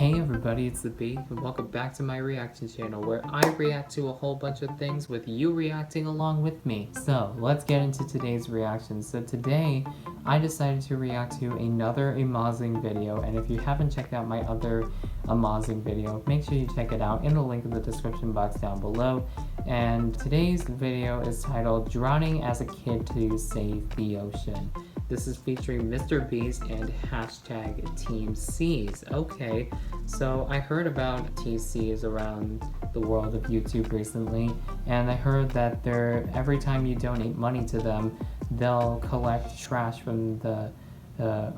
Hey everybody, it's the B, and welcome back to my reaction channel where I react to a whole bunch of things with you reacting along with me. So, let's get into today's reaction. So today, I decided to react to another Amaazing video, and if you haven't checked out my other Amaazing video, make sure you check it out in the link in the description box down below. And today's video is titled Drowning as a Kid to Save the Ocean. This is featuring Mr. Beast and hashtag Team Seas. Okay, so I heard about TCs around the world of YouTube recently, and I heard that every time you donate money to them, they'll collect trash from the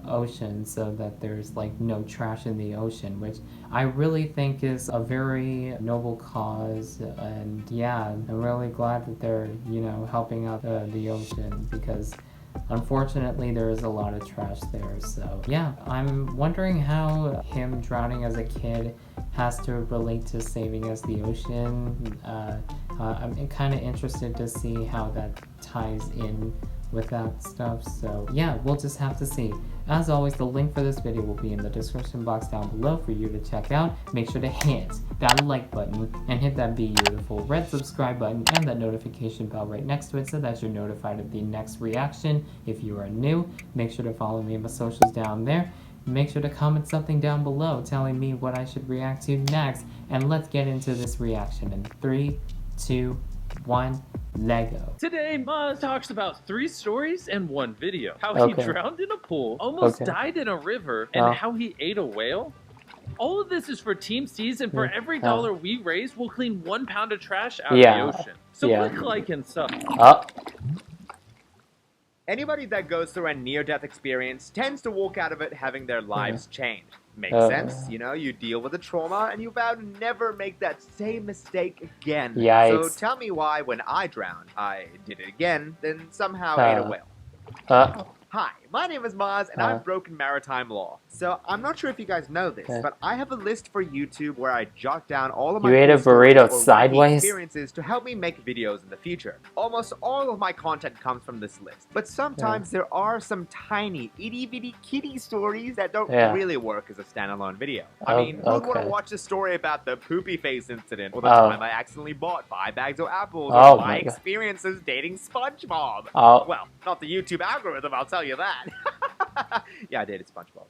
ocean so that there's like no trash in the ocean, which I really think is a very noble cause. And yeah, I'm really glad that they're, helping out the ocean, because unfortunately there is a lot of trash there. So yeah, I'm wondering how him drowning as a kid has to relate to saving us the ocean. I'm kind of interested to see how that ties in with that stuff. So yeah, we'll just have to see. As always, the link for this video will be in the description box down below for you to check out. Make sure to hit that like button and hit that beautiful red subscribe button and that notification bell right next to it so that you're notified of the next reaction. If you are new, make sure to follow me on my socials down there. Make sure to comment something down below telling me what I should react to next, and let's get into this reaction in 3, 2, 1, Lego. Today, Maz talks about 3 stories and 1 video. How he drowned in a pool, almost died in a river, and how he ate a whale. All of this is for Team Seas, and for every dollar we raise, we'll clean 1 pound of trash out of the ocean. So click like and sub. Anybody that goes through a near-death experience tends to walk out of it having their lives changed. Makes sense, you deal with the trauma and you vow to never make that same mistake again. Yikes. So tell me why when I drowned, I did it again, then somehow ate a whale. Hi, my name is Maz, and I've broken maritime law. So, I'm not sure if you guys know this, but I have a list for YouTube where I jot down all of my experiences to help me make videos in the future. Almost all of my content comes from this list, but sometimes there are some tiny, itty-bitty kitty stories that don't really work as a standalone video. I mean, who would want to watch a story about the poopy face incident, or the time I accidentally bought 5 bags of apples, or my experiences dating SpongeBob? Well, not the YouTube algorithm, I'll tell you that. Yeah, I dated SpongeBob.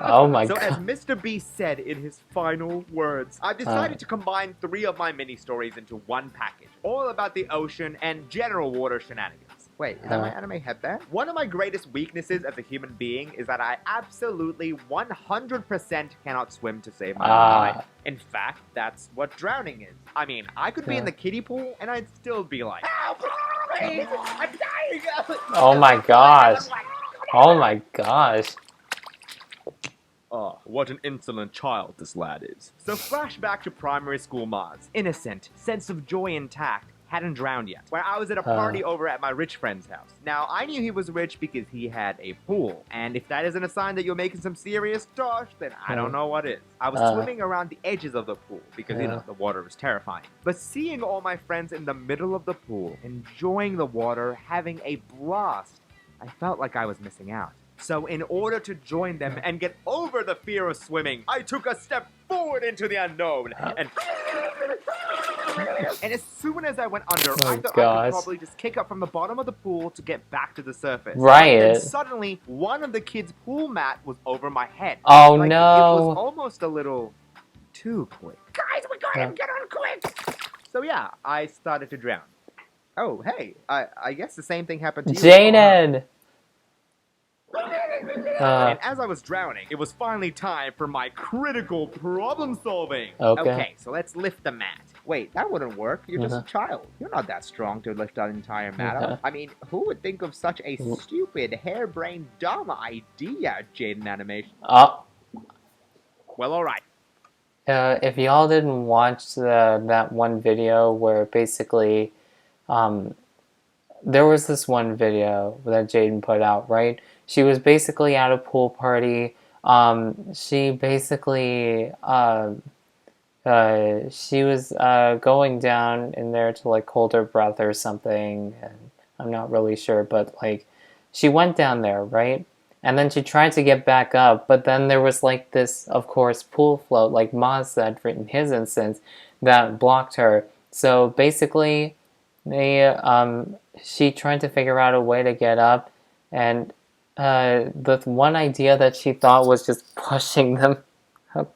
Oh my god. So as Mr. Beast said in his final words, I've decided to combine 3 of my mini stories into one package, all about the ocean and general water shenanigans. Wait, is that my anime headband? One of my greatest weaknesses as a human being is that I absolutely 100% cannot swim to save my life. In fact, that's what drowning is. I mean, I could be in the kiddie pool and I'd still be like, help, please, I'm dying! Oh my gosh. Oh my gosh. Oh, what an insolent child this lad is. So flashback to primary school Maz. Innocent, sense of joy intact, hadn't drowned yet. Where I was at a party over at my rich friend's house. Now, I knew he was rich because he had a pool. And if that isn't a sign that you're making some serious dosh, then I don't know what is. I was swimming around the edges of the pool because, the water was terrifying. But seeing all my friends in the middle of the pool, enjoying the water, having a blast, I felt like I was missing out. So in order to join them and get over the fear of swimming, I took a step forward into the unknown and as soon as I went under, I thought I could probably just kick up from the bottom of the pool to get back to the surface. Right. And suddenly, one of the kids' pool mat was over my head. Oh no. It was almost a little too quick. Guys, we got him! Get on quick! So yeah, I started to drown. Oh, hey, I guess the same thing happened to you. Jaden! And as I was drowning, it was finally time for my critical problem solving. Okay, so let's lift the mat. Wait, that wouldn't work. You're just a child. You're not that strong to lift that entire mat up. I mean, who would think of such a stupid, harebrained, dumb idea, Jaden Animation? Well, alright. If y'all didn't watch that one video where basically, there was this one video that Jaden put out, right? She was basically at a pool party. She basically, she was going down in there to like hold her breath or something, and I'm not really sure, but like she went down there, right? And then she tried to get back up, but then there was like this, of course, pool float, like Maz said in his instance, that blocked her. So basically, she tried to figure out a way to get up, and the one idea that she thought was just pushing them up.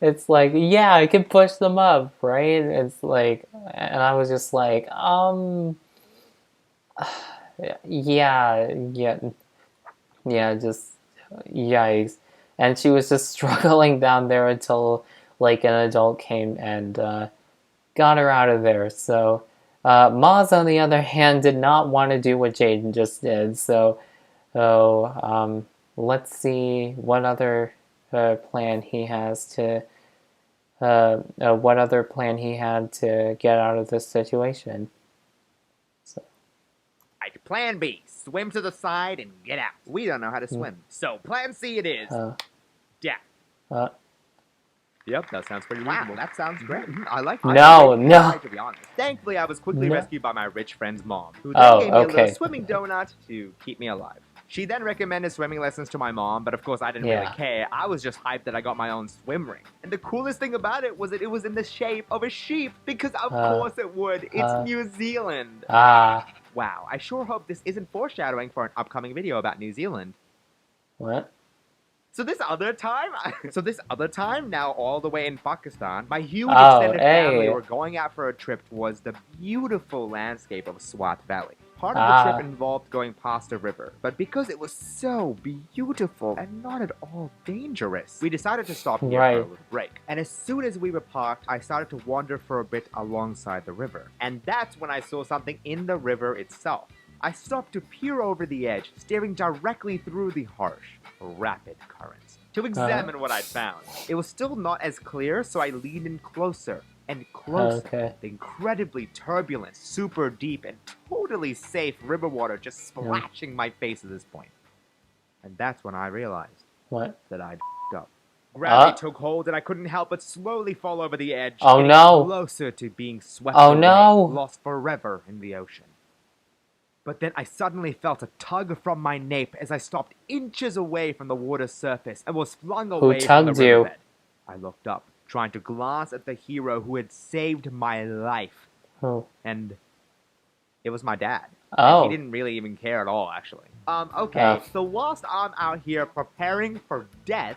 It's like, yeah, I can push them up, right? It's like, and I was just like, yeah, just yikes. And she was just struggling down there until like an adult came and got her out of there. So Maz, on the other hand, did not want to do what Jaden just did. So let's see what other plan he has to what other plan he had to get out of this situation. So. Plan B, swim to the side and get out. We don't know how to swim. So plan C it is. Death. Yep, that sounds pretty reasonable. Wow, that sounds great. I like that. No. To be honest. Thankfully, I was quickly rescued by my rich friend's mom, who then gave me a little swimming donut to keep me alive. She then recommended swimming lessons to my mom, but of course I didn't really care. I was just hyped that I got my own swim ring. And the coolest thing about it was that it was in the shape of a sheep, because of course it would. It's New Zealand. Wow, I sure hope this isn't foreshadowing for an upcoming video about New Zealand. What? So this other time, now all the way in Pakistan, my huge extended family were going out for a trip towards the beautiful landscape of Swat Valley. Part of the trip involved going past a river, but because it was so beautiful and not at all dangerous, we decided to stop here for a little break. And as soon as we were parked, I started to wander for a bit alongside the river. And that's when I saw something in the river itself. I stopped to peer over the edge, staring directly through the harsh, rapid currents, to examine what I'd found. It was still not as clear, so I leaned in closer and closer. The incredibly turbulent, super deep, and totally safe river water just splashing my face at this point. And that's when I realized that I'd f***ed up. Gravity took hold, and I couldn't help but slowly fall over the edge, getting closer to being swept away, lost forever in the ocean. But then I suddenly felt a tug from my nape as I stopped inches away from the water's surface and was flung away from the riverbed. I looked up, trying to glance at the hero who had saved my life. And it was my dad. And he didn't really even care at all, actually. So whilst I'm out here preparing for death...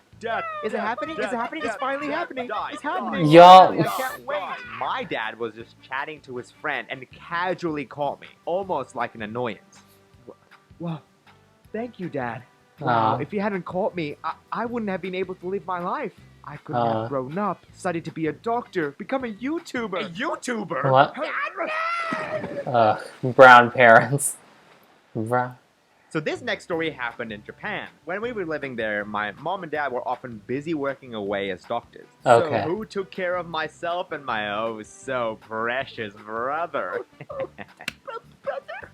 Is it happening? Is it happening? It's finally happening. It's happening. I can't wait. My dad was just chatting to his friend and casually caught me, almost like an annoyance. Whoa. Thank you, Dad. Wow, if you hadn't caught me, I wouldn't have been able to live my life. I could have grown up, studied to be a doctor, become a YouTuber. A YouTuber? What? Brown parents. So this next story happened in Japan. When we were living there, my mom and dad were often busy working away as doctors. So who took care of myself and my oh so precious brother?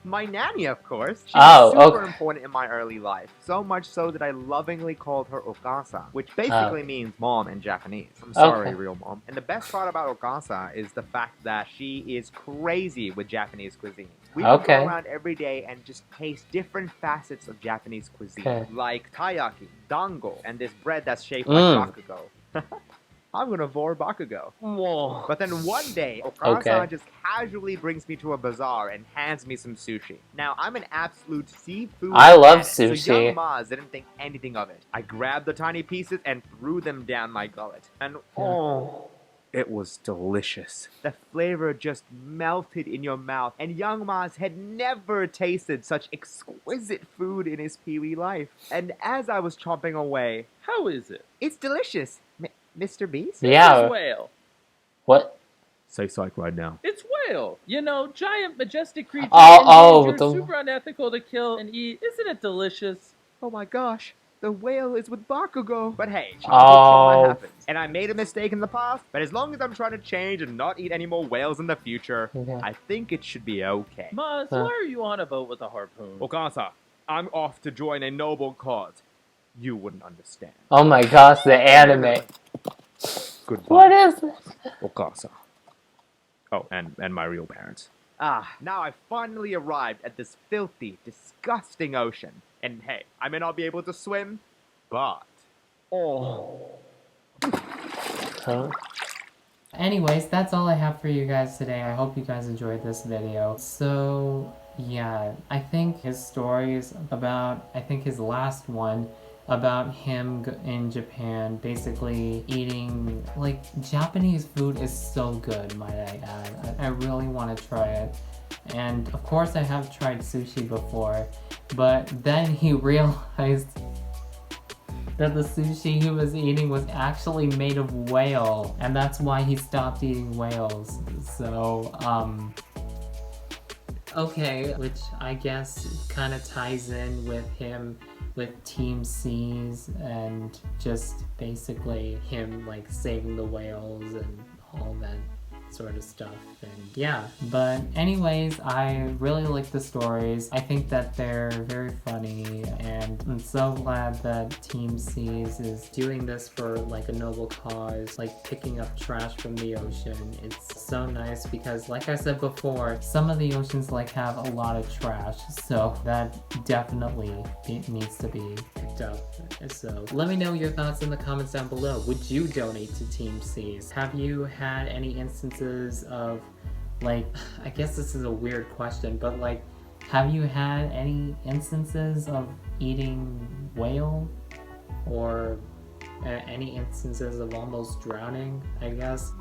My nanny, of course. She was super important in my early life. So much so that I lovingly called her Okasa, which basically means mom in Japanese. I'm sorry, real mom. And the best part about Okasa is the fact that she is crazy with Japanese cuisine. We would go around every day and just taste different facets of Japanese cuisine, like taiyaki, dango, and this bread that's shaped like bakugo. I'm gonna vor bakugo. Whoa. But then one day, Okasa just casually brings me to a bazaar and hands me some sushi. Now, I'm an absolute seafood I love fan, sushi. So young Maz didn't think anything of it. I grabbed the tiny pieces and threw them down my gullet. And it was delicious. The flavor just melted in your mouth, and young Maz had never tasted such exquisite food in his peewee life. And as I was chomping away, how is it? It's delicious. Mr. Beast? Yeah. It's whale. What? Say psych right now. It's whale. You know, giant, majestic creature. Super unethical to kill and eat. Isn't it delicious? Oh my gosh. The whale is with Bakugo. But hey, childhood trauma happens. And I made a mistake in the past, but as long as I'm trying to change and not eat any more whales in the future, I think it should be okay. Maz, why are you on a boat with a harpoon? Okasa, I'm off to join a noble cause. You wouldn't understand. Oh my gosh, the anime. Goodbye. What is this? Okasa. Oh, and my real parents. Now I've finally arrived at this filthy, disgusting ocean. And hey, I may not be able to swim, but... Huh? Anyways, that's all I have for you guys today. I hope you guys enjoyed this video. So, yeah, I think his stories about, I think his last one, about him in Japan basically eating, like, Japanese food is so good, might I add. I really want to try it. And of course I have tried sushi before, but then he realized that the sushi he was eating was actually made of whale, and that's why he stopped eating whales. So, okay, which I guess kind of ties in with him with Team C's and just basically him like saving the whales and all that sort of stuff. And yeah, but anyways, I really like the stories. I think that they're very funny, and I'm so glad that Team C's is doing this for like a noble cause, like picking up trash from the ocean. It's so nice because, like I said before, some of the oceans like have a lot of trash, so that definitely needs to be picked up. So let me know your thoughts in the comments down below. Would you donate to Team C's? Have you had any instances of, like, I guess this is a weird question, but like, have you had any instances of eating whale, or any instances of almost drowning, I guess?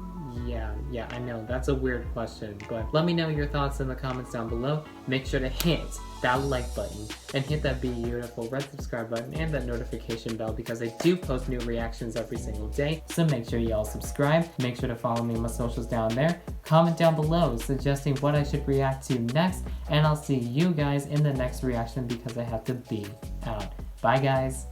Yeah, I know, that's a weird question, but let me know your thoughts in the comments down below. Make sure to hit that like button and hit that beautiful red subscribe button and that notification bell, because I do post new reactions every single day, so make sure you all subscribe. Make sure to follow me on my socials down there. Comment down below suggesting what I should react to next, and I'll see you guys in the next reaction because I have to be out. Bye guys!